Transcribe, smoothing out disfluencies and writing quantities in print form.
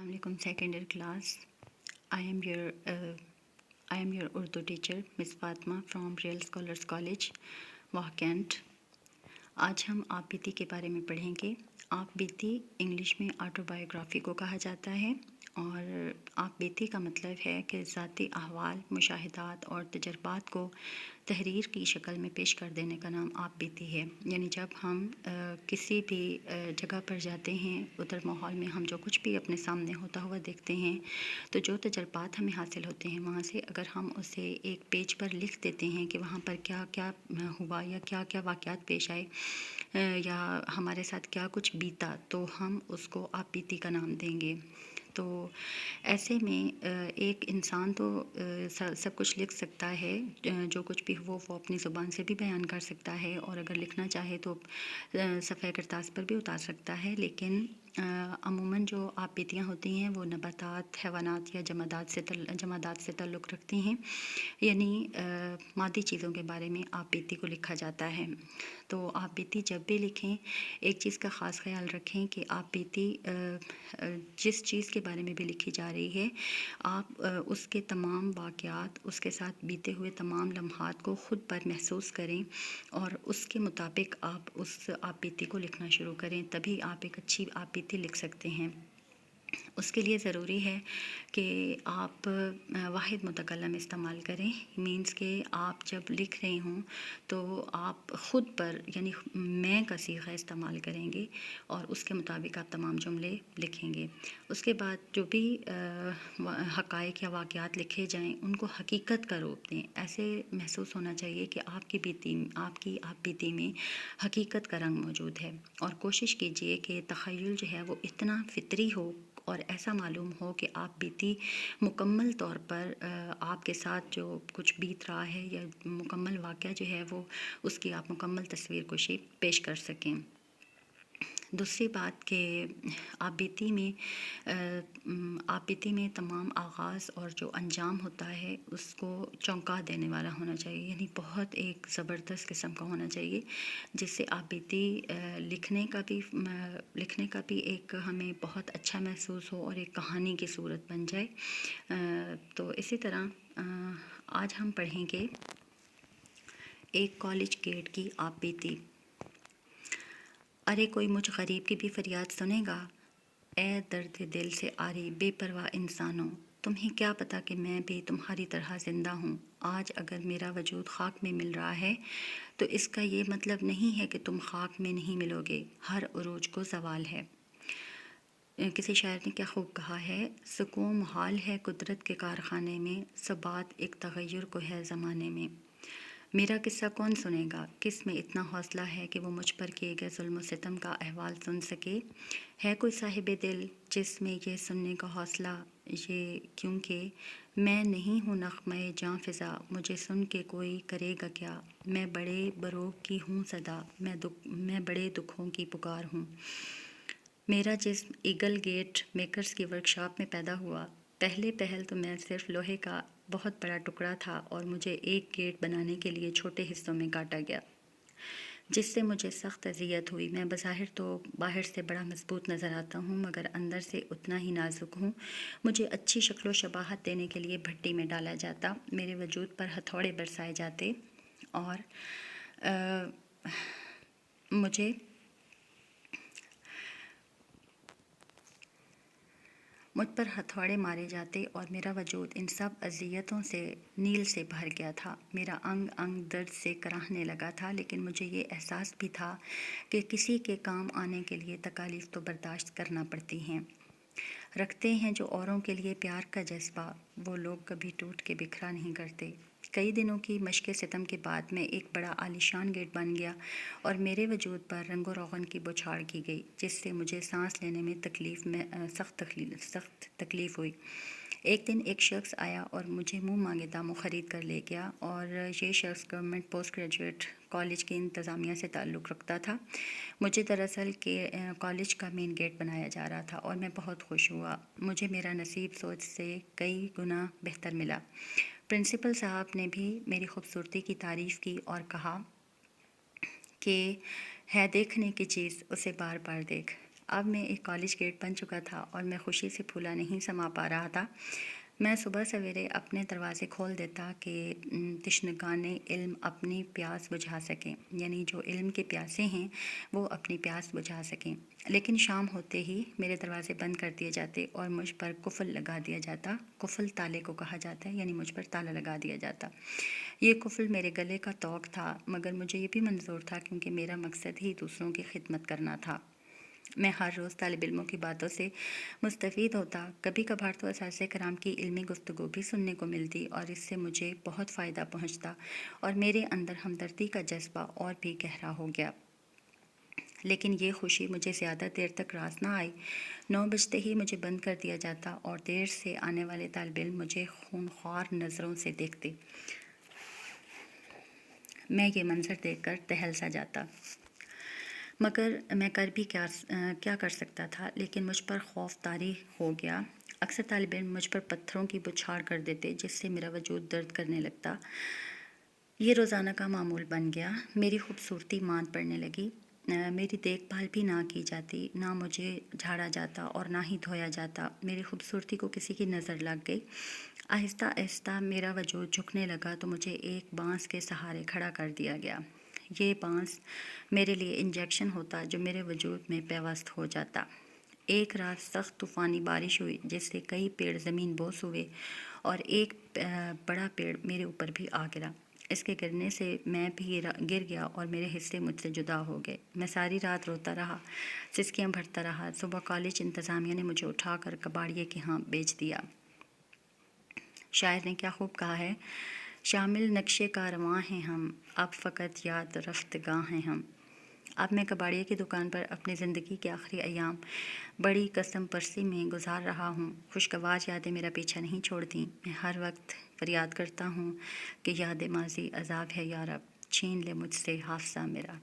Assalamualaikum second year class. I am your uh, I am your Urdu teacher Miss Fatma from Real Scholars College, वाकैंट। आज हम आप बीती के बारे में पढ़ेंगे। आप बीती इंग्लिश में ऑटोबायोग्राफी को कहा जाता है और आप बीती का मतलब है कि ज़ाती अहवाल, मुशाहिदात और तजर्बात को तहरीर की शक्ल में पेश कर देने का नाम आप बीती है। यानी जब हम किसी भी जगह पर जाते हैं, उधर माहौल में हम जो कुछ भी अपने सामने होता हुआ देखते हैं, तो जो तजर्बात हमें हासिल होते हैं वहाँ से अगर हम उसे एक पेज पर लिख देते हैं कि वहाँ पर क्या क्या हुआ या क्या क्या वाक़यात पेश आए या हमारे साथ क्या कुछ बीता, तो हम उसको आप बीती का नाम देंगे। तो ऐसे में एक इंसान तो सब कुछ लिख सकता है, जो कुछ भी वो अपनी ज़ुबान से भी बयान कर सकता है और अगर लिखना चाहे तो सफ़े करतास पर भी उतार सकता है। लेकिन अमूमन जो आप बीतियाँ होती हैं वो नबातात, हैवानात या जमादात से ताल्लुक़ रखती हैं, यानी मादी चीज़ों के बारे में आप बीती को लिखा जाता है। तो आप बीती जब भी लिखें, एक चीज़ का ख़ास ख्याल रखें कि आप बीती जिस चीज़ के बारे में भी लिखी जा रही है, आप उसके तमाम वाक़यात, उसके साथ बीते हुए तमाम लम्हात को ख़ुद पर महसूस करें और उसके मुताबिक आप उस आप बीती को लिखना शुरू करें, तभी आप एक अच्छी आप बीती लिख सकते हैं। उसके लिए ज़रूरी है कि आप वाहिद मुतकल्लम इस्तेमाल करें। मीन्स कि आप जब लिख रहे हों तो आप ख़ुद पर यानी मैं का सीगा इस्तेमाल करेंगे और उसके मुताबिक आप तमाम जुमले लिखेंगे। उसके बाद जो भी हक़ाइक़ या वाक़यात लिखे जाएं उनको हकीकत का रूप दें। ऐसे महसूस होना चाहिए कि आपकी आप बीती में हकीकत का रंग मौजूद है और कोशिश कीजिए कि तख़य्युल जो है वो इतना फ़ितरी हो और ऐसा मालूम हो कि आप बीती मुकम्मल तौर पर आपके साथ जो कुछ बीत रहा है या मुकम्मल वाक़या जो है वो उसकी आप मुकम्मल तस्वीर कुशी पेश कर सकें। दूसरी बात कि आप बीती में तमाम आगाज़ और जो अंजाम होता है उसको चौंका देने वाला होना चाहिए, यानी बहुत एक ज़बरदस्त किस्म का होना चाहिए, जिससे आप बीती लिखने का भी एक हमें बहुत अच्छा महसूस हो और एक कहानी की सूरत बन जाए। तो इसी तरह आज हम पढ़ेंगे एक कॉलेज गेट की आप बीती। अरे कोई मुझ गरीब की भी फरियाद सुनेगा, ए दर्द दिल से आरी बेपरवाह इंसानों, तुम्हें क्या पता कि मैं भी तुम्हारी तरह ज़िंदा हूँ। आज अगर मेरा वजूद खाक में मिल रहा है तो इसका ये मतलब नहीं है कि तुम खाक में नहीं मिलोगे, हर उरूज को ज़वाल है। किसी शायर ने क्या खूब कहा है, सुकून मुहाल है कुदरत के कारखाने में, सबात एक तग़य्युर को है ज़माने में। मेरा किस्सा कौन सुनेगा, किस में इतना हौसला है कि वो मुझ पर किए गए ज़ुल्म सितम का अहवाल सुन सके। है कोई साहिब दिल जिसमें ये सुनने का हौसला, ये क्योंकि मैं नहीं हूँ नग़्मे जाँ फ़िज़ा, मुझे सुन के कोई करेगा क्या। मैं बड़े बरोग की हूँ सदा, मैं बड़े दुखों की पुकार हूँ। मेरा जिस्म ईगल गेट मेकर्स की वर्कशॉप में पैदा हुआ। पहले पहल तो मैं सिर्फ लोहे का बहुत बड़ा टुकड़ा था और मुझे एक गेट बनाने के लिए छोटे हिस्सों में काटा गया, जिससे मुझे सख्त अज़ियत हुई। मैं बज़ाहिर तो बाहर से बड़ा मजबूत नज़र आता हूँ मगर अंदर से उतना ही नाजुक हूँ। मुझे अच्छी शक्ल शबाहत देने के लिए भट्टी में डाला जाता, मेरे वजूद पर हथौड़े बरसाए जाते और मुझ पर हथौड़े मारे जाते और मेरा वजूद इन सब अज़ियतों से नील से भर गया था। मेरा अंग अंग दर्द से कराहने लगा था, लेकिन मुझे ये एहसास भी था कि किसी के काम आने के लिए तकालीफ तो बर्दाश्त करना पड़ती हैं। रखते हैं जो औरों के लिए प्यार का जज्बा, वो लोग कभी टूट के बिखरा नहीं करते। कई दिनों की मशक़ सितम के बाद में एक बड़ा आलीशान गेट बन गया और मेरे वजूद पर रंगो रोगन की बौछार की गई, जिससे मुझे सांस लेने में सख्त तकलीफ़ हुई। एक दिन एक शख्स आया और मुझे मुँह मांगे दामों ख़रीद कर ले गया और ये शख्स गवर्नमेंट पोस्ट ग्रेजुएट कॉलेज की इंतज़ामिया से ताल्लुक़ रखता था। मुझे दरअसल कॉलेज का मेन गेट बनाया जा रहा था और मैं बहुत खुश हुआ। मुझे मेरा नसीब सोच से कई गुना बेहतर मिला। प्रिंसिपल साहब ने भी मेरी खूबसूरती की तारीफ़ की और कहा कि है देखने की चीज़, उसे बार बार देख। اب میں ایک کالج گیٹ بن چکا تھا اور میں خوشی سے پھولا نہیں سما پا رہا تھا۔ میں صبح سویرے اپنے دروازے کھول دیتا کہ تشنگان علم اپنی پیاس بجھا سکیں، یعنی جو علم کے پیاسے ہیں وہ اپنی پیاس بجھا سکیں، لیکن شام ہوتے ہی میرے دروازے بند کر دیے جاتے اور مجھ پر قفل لگا دیا جاتا۔ قفل تالے کو کہا جاتا ہے، یعنی مجھ پر تالا لگا دیا جاتا۔ یہ قفل میرے گلے کا طوق تھا، مگر مجھے یہ بھی منظور تھا کیونکہ میرا مقصد ہی دوسروں کی خدمت کرنا تھا۔ میں ہر روز طالب علموں کی باتوں سے مستفید ہوتا، کبھی کبھار تو اساتذہ کرام کی علمی گفتگو بھی سننے کو ملتی اور اس سے مجھے بہت فائدہ پہنچتا اور میرے اندر ہمدردی کا جذبہ اور بھی گہرا ہو گیا۔ لیکن یہ خوشی مجھے زیادہ دیر تک راس نہ آئی۔ 9 بجتے ہی مجھے بند کر دیا جاتا اور دیر سے آنے والے طالب علم مجھے خونخوار نظروں سے دیکھتے۔ میں یہ منظر دیکھ کر دہل سا جاتا، مگر میں کر بھی کیا کر سکتا تھا، لیکن مجھ پر خوف طاری ہو گیا۔ اکثر طالب علم مجھ پر پتھروں کی بچھاڑ کر دیتے جس سے میرا وجود درد کرنے لگتا۔ یہ روزانہ کا معمول بن گیا۔ میری خوبصورتی ماند پڑنے لگی۔ میری دیکھ بھال بھی نہ کی جاتی، نہ مجھے جھاڑا جاتا اور نہ ہی دھویا جاتا۔ میری خوبصورتی کو کسی کی نظر لگ گئی۔ آہستہ آہستہ میرا وجود جھکنے لگا تو مجھے ایک بانس کے سہارے کھڑا کر دیا گیا۔ یہ بانس میرے لیے انجیکشن ہوتا جو میرے وجود میں پیوست ہو جاتا۔ ایک رات سخت طوفانی بارش ہوئی جس سے کئی پیڑ زمین بوس ہوئے اور ایک بڑا پیڑ میرے اوپر بھی آ گرا۔ اس کے گرنے سے میں بھی گر گیا اور میرے حصے مجھ سے جدا ہو گئے۔ میں ساری رات روتا رہا، سسکیاں بھرتا رہا۔ صبح کالج انتظامیہ نے مجھے اٹھا کر کباڑیے کے ہاں بیچ دیا۔ شاعر نے کیا خوب کہا ہے، شامل نقشے کارواں ہیں ہم، اب فقط یاد رفتگاں ہیں ہم۔ اب میں کباڑیے کی دکان پر اپنی زندگی کے آخری ایام بڑی قسم پرسی میں گزار رہا ہوں۔ خوشگوار یادیں میرا پیچھا نہیں چھوڑتیں۔ میں ہر وقت فریاد کرتا ہوں کہ یاد ماضی عذاب ہے یا رب، چھین لے مجھ سے حافظہ میرا۔